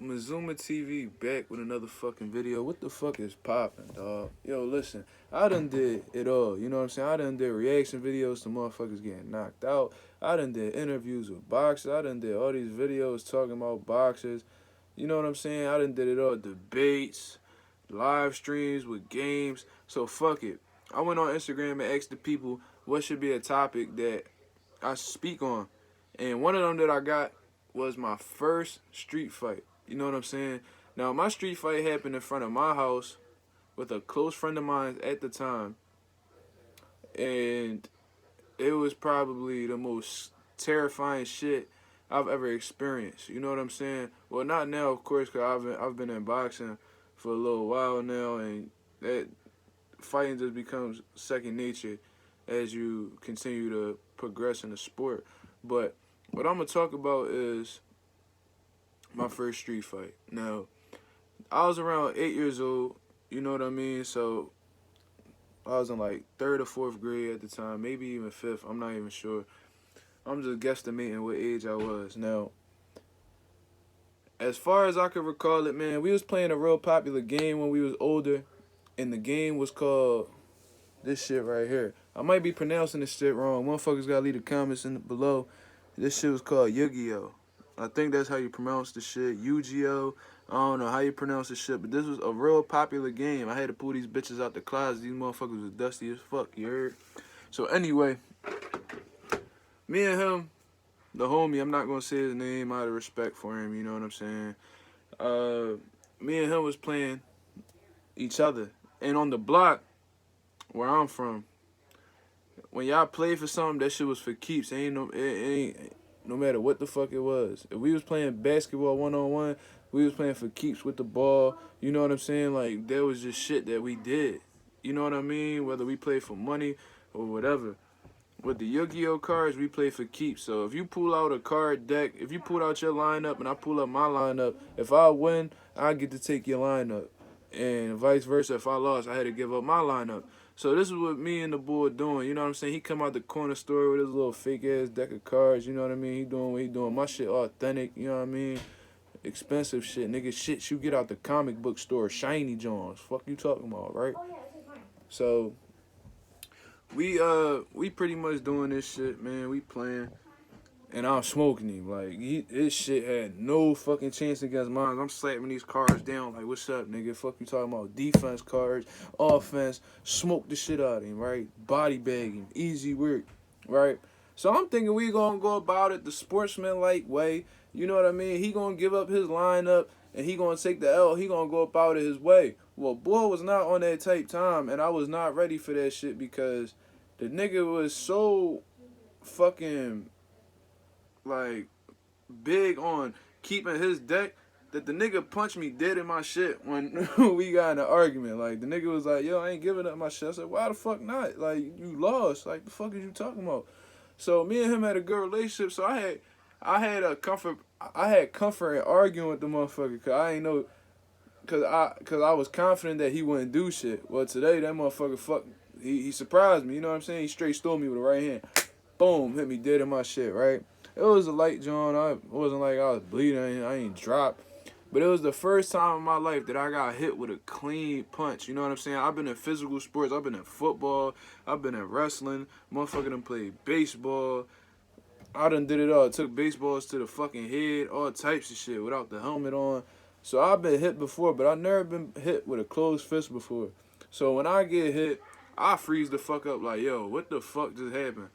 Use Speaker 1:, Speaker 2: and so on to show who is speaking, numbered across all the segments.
Speaker 1: Mazuma TV back with another fucking video. What the fuck is poppin', dog? Yo, listen, I done did it all. You know what I'm saying? I done did reaction videos to motherfuckers getting knocked out. I done did interviews with boxers. I done did all these videos talking about boxers. You know what I'm saying? I done did it all. Debates, live streams with games. So fuck it. I went on Instagram and asked the people what should be a topic that I speak on. And one of them that I got was my first street fight. You know what I'm saying? Now, my street fight happened in front of my house with a close friend of mine at the time. And it was probably the most terrifying shit I've ever experienced. You know what I'm saying? Well, not now, of course, because I've been in boxing for a little while now. And that fighting just becomes second nature as you continue to progress in the sport. But what I'm going to talk about is my first street fight. Now, I was around 8 years old, you know what I mean? So, I was in like 3rd or 4th grade at the time, maybe even 5th, I'm not even sure. I'm just guesstimating what age I was. Now, as far as I can recall it, man, we was playing a real popular game when we was older, and the game was called this shit right here. I might be pronouncing this shit wrong. Motherfuckers gotta leave the comments below. This shit was called Yu-Gi-Oh! I think that's how you pronounce the shit. Yu-Gi-Oh! I don't know how you pronounce the shit, but this was a real popular game. I had to pull these bitches out the closet. These motherfuckers was dusty as fuck, you heard? So anyway, me and him, the homie, I'm not gonna say his name out of respect for him, you know what I'm saying? Me and him was playing each other. And on the block where I'm from, when y'all play for something, that shit was for keeps. It ain't no matter what the fuck it was. If we was playing basketball one-on-one, we was playing for keeps with the ball. You know what I'm saying? Like, that was just shit that we did. You know what I mean? Whether we play for money or whatever. With the Yu-Gi-Oh cards, we play for keeps. So if you pull out a card deck, if you pull out your lineup and I pull up my lineup, if I win, I get to take your lineup. And vice versa, if I lost, I had to give up my lineup. So this is what me and the boy doing, you know what I'm saying? He come out the corner store with his little fake-ass deck of cards, you know what I mean? He doing what he doing. My shit authentic, you know what I mean? Expensive shit, nigga. Shit you get out the comic book store, shiny Johns. Fuck you talking about, right? So, we pretty much doing this shit, man. We playing. And I'm smoking him. Like, his shit had no fucking chance against mine. I'm slapping these cards down like, what's up, nigga? Fuck you talking about? Defense cards, offense. Smoke the shit out of him, right? Body bagging. Easy work, right? So I'm thinking we gonna go about it the sportsman-like way. You know what I mean? He gonna give up his lineup, and he gonna take the L. He gonna go about it his way. Well, boy was not on that type time, and I was not ready for that shit because the nigga was so fucking like big on keeping his deck that the nigga punched me dead in my shit when we got in an argument. Like, the nigga was like, yo, I ain't giving up my shit. I said, why the fuck not? Like, you lost. Like, the fuck is you talking about? So me and him had a good relationship. So I had comfort in arguing with the motherfucker, cause I ain't know, cause I was confident that he wouldn't do shit. Well, today that motherfucker he surprised me. You know what I'm saying? He straight stole me with a right hand. Boom, hit me dead in my shit, right? It was a light joint. It wasn't like I was bleeding. I ain't dropped. But it was the first time in my life that I got hit with a clean punch. You know what I'm saying? I've been in physical sports. I've been in football. I've been in wrestling. Motherfucker done played baseball. I done did it all. Took baseballs to the fucking head. All types of shit without the helmet on. So I've been hit before, but I've never been hit with a closed fist before. So when I get hit, I freeze the fuck up like, yo, what the fuck just happened?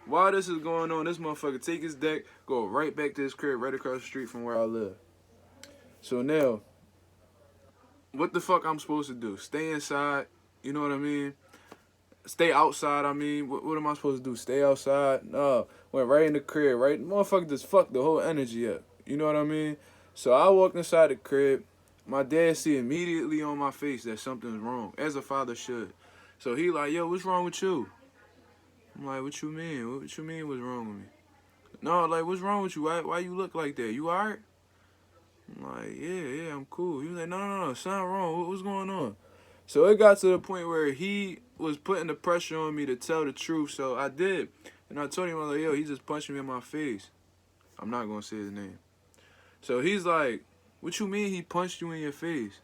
Speaker 1: While this is going on, this motherfucker take his deck, go right back to his crib right across the street from where I live. So now, what the fuck I'm supposed to do? Stay inside, you know what I mean? Stay outside, I mean. What am I supposed to do? Stay outside? No. Went right in the crib, right? Motherfucker just fucked the whole energy up. You know what I mean? So I walked inside the crib. My dad see immediately on my face that something's wrong, as a father should. So he like, yo, what's wrong with you? I'm like, what you mean? What you mean what's wrong with me? No, like, what's wrong with you? Why you look like that? You alright? I'm like, yeah, I'm cool. He was like, no, something wrong. What's going on? So it got to the point where he was putting the pressure on me to tell the truth, so I did. And I told him, I was like, yo, he just punched me in my face. I'm not going to say his name. So he's like, What you mean he punched you in your face?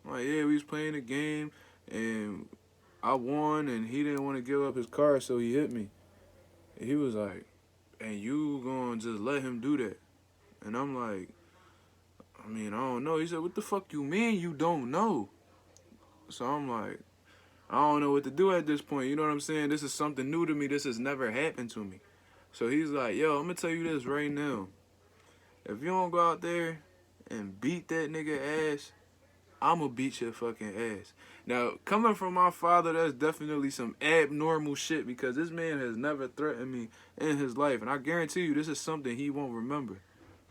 Speaker 1: I'm like, yeah, we was playing a game and I won and he didn't want to give up his car, so he hit me. And he was like, and you gonna just let him do that? And I'm like, I mean, I don't know. He said, what the fuck you mean you don't know? So I'm like, I don't know what to do at this point. You know what I'm saying? This is something new to me. This has never happened to me. So he's like, yo, I'm going to tell you this right now. If you don't go out there and beat that nigga ass, I'm going to beat your fucking ass. Now, coming from my father, that's definitely some abnormal shit because this man has never threatened me in his life. And I guarantee you this is something he won't remember.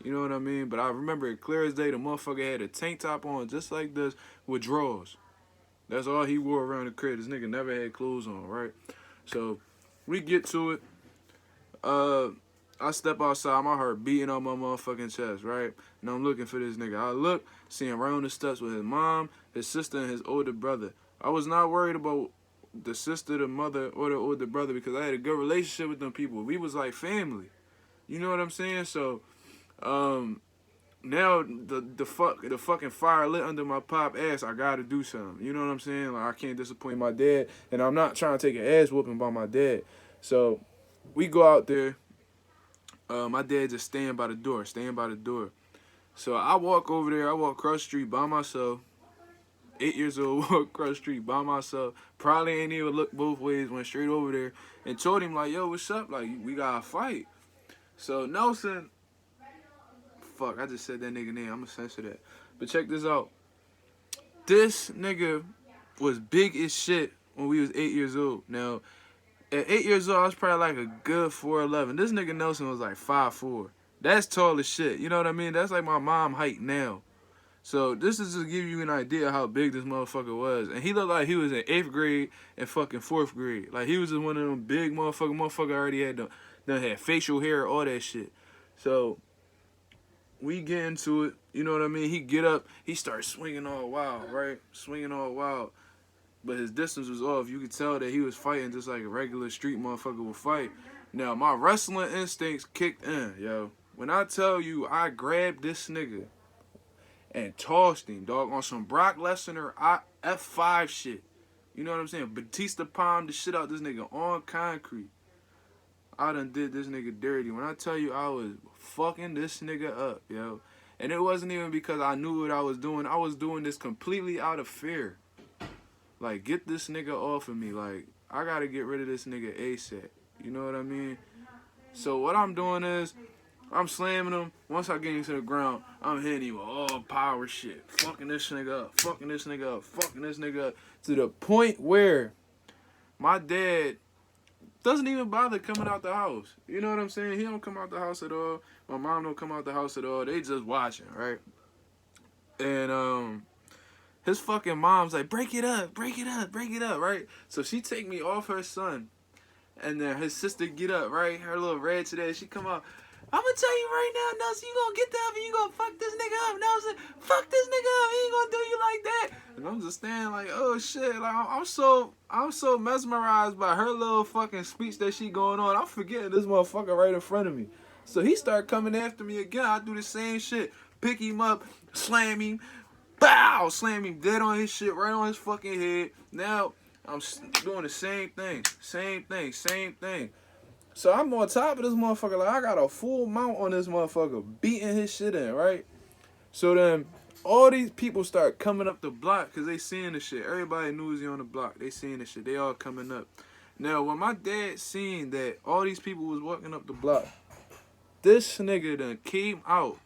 Speaker 1: You know what I mean? But I remember it clear as day. The motherfucker had a tank top on just like this with drawers. That's all he wore around the crib. This nigga never had clothes on, right? So we get to it. I step outside, my heart beating on my motherfucking chest, right? And I'm looking for this nigga. I look, see him right on the steps with his mom, his sister, and his older brother. I was not worried about the sister, the mother, or the older brother because I had a good relationship with them people. We was like family. You know what I'm saying? So, now the fucking fire lit under my pop ass. I gotta do something. You know what I'm saying? Like I can't disappoint my dad, and I'm not trying to take an ass whooping by my dad. So we go out there. My dad just staying by the door. So I walk over there. I walk across the street by myself. 8 years old, walk across the street by myself. Probably ain't even look both ways. Went straight over there and told him like, "Yo, what's up? Like we gotta fight." So Nelson. Fuck, I just said that nigga name. I'm gonna censor that. But check this out. This nigga was big as shit when we was 8 years old. Now, at 8 years old, I was probably like a good 4'11". This nigga Nelson was like 5'4". That's tall as shit. You know what I mean? That's like my mom height now. So this is to give you an idea of how big this motherfucker was. And he looked like he was in 8th grade and fucking 4th grade. Like he was just one of them big motherfucker. Motherfucker already done had facial hair, all that shit. So we get into it, you know what I mean? He get up, he starts swinging all wild, right? Swinging all wild. But his distance was off. You could tell that he was fighting just like a regular street motherfucker would fight. Now, my wrestling instincts kicked in, yo. When I tell you I grabbed this nigga and tossed him, dog, on some Brock Lesnar F5 shit. You know what I'm saying? Batista palmed the shit out this nigga on concrete. I done did this nigga dirty. When I tell you I was fucking this nigga up, yo. And it wasn't even because I knew what I was doing. I was doing this completely out of fear. Like, get this nigga off of me. Like, I gotta get rid of this nigga ASAP. You know what I mean? So what I'm doing is, I'm slamming him. Once I get him to the ground, I'm hitting him with all power shit. Fucking this nigga up. Fucking this nigga up. Fucking this nigga up. To the point where my dad doesn't even bother coming out the house. You know what I'm saying? He don't come out the house at all. My mom don't come out the house at all. They just watching, right? And his fucking mom's like, break it up, right? So she take me off her son. And then his sister get up, right? Her little ratchet ass, she come out. I'm gonna tell you right now, Nelson, you gonna get up and you gonna fuck this nigga up. Nelson, fuck this nigga up. He ain't gonna do you like that. And I'm just standing like, oh shit. Like I'm so mesmerized by her little fucking speech that she going on. I'm forgetting this motherfucker right in front of me. So he start coming after me again. I do the same shit. Pick him up, slam him, bow, slam him dead on his shit, right on his fucking head. Now I'm doing the same thing. So I'm on top of this motherfucker. Like, I got a full mount on this motherfucker, beating his shit in, right? So then all these people start coming up the block because they seeing the shit. Everybody knew he on the block. They seeing the shit. They all coming up. Now, when my dad seen that all these people was walking up the block, this nigga done came out.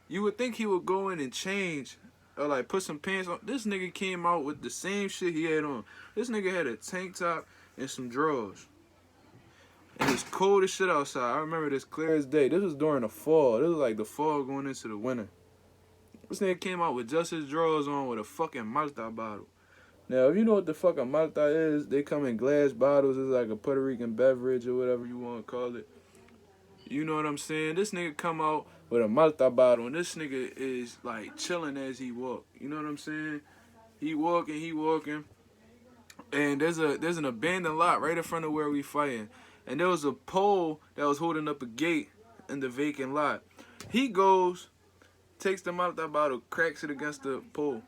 Speaker 1: You would think he would go in and change or, like, put some pants on. This nigga came out with the same shit he had on. This nigga had a tank top and some drawers. And it's cold as shit outside. I remember this clear as day. This was during the fall. This was like the fall going into the winter. This nigga came out with just his drawers on with a fucking Malta bottle. Now, if you know what the fuck a Malta is, they come in glass bottles. It's like a Puerto Rican beverage or whatever you want to call it. You know what I'm saying? This nigga come out with a Malta bottle, and this nigga is like chilling as he walk. You know what I'm saying? He walking. And there's an abandoned lot right in front of where we fighting. And there was a pole that was holding up a gate in the vacant lot. He goes takes the Molotov bottle, cracks it against the pole.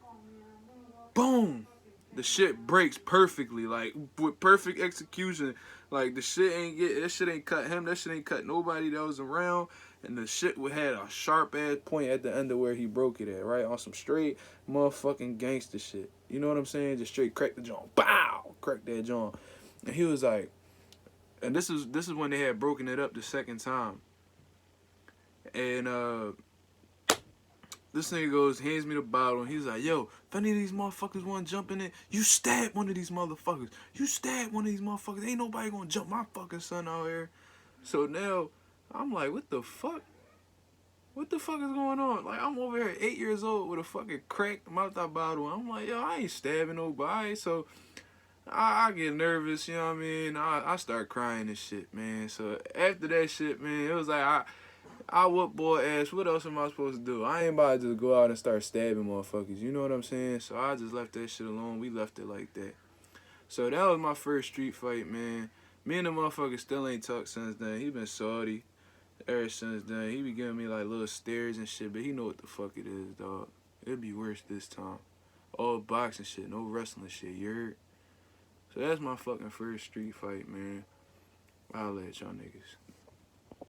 Speaker 1: Boom! The shit breaks perfectly, like with perfect execution. Like that shit ain't cut him, that shit ain't cut nobody that was around. And the shit had a sharp ass point at the end of where he broke it at, right? On some straight motherfucking gangster shit. You know what I'm saying? Just straight crack the joint. Bow! Crack that joint. And he was like, and this is when they had broken it up the second time. And this nigga goes, hands me the bottle, and he's like, yo, if any of these motherfuckers want to jump in it, you stab one of these motherfuckers. You stab one of these motherfuckers. Ain't nobody gonna jump my fucking son out here. So now, I'm like, what the fuck? What the fuck is going on? Like, I'm over here 8 years old with a fucking cracked Molotov bottle, and I'm like, yo, I ain't stabbing nobody. So I get nervous, you know what I mean? I start crying and shit, man. So after that shit, man, it was like, I whoop boy ass. What else am I supposed to do? I ain't about to just go out and start stabbing motherfuckers. You know what I'm saying? So I just left that shit alone. We left it like that. So that was my first street fight, man. Me and the motherfucker still ain't talked since then. He been salty ever since then. He be giving me like little stares and shit, but he know what the fuck it is, dog. It'll be worse this time. All boxing shit, no wrestling shit, you heard? So that's my fucking first street fight, man. I'll let y'all niggas.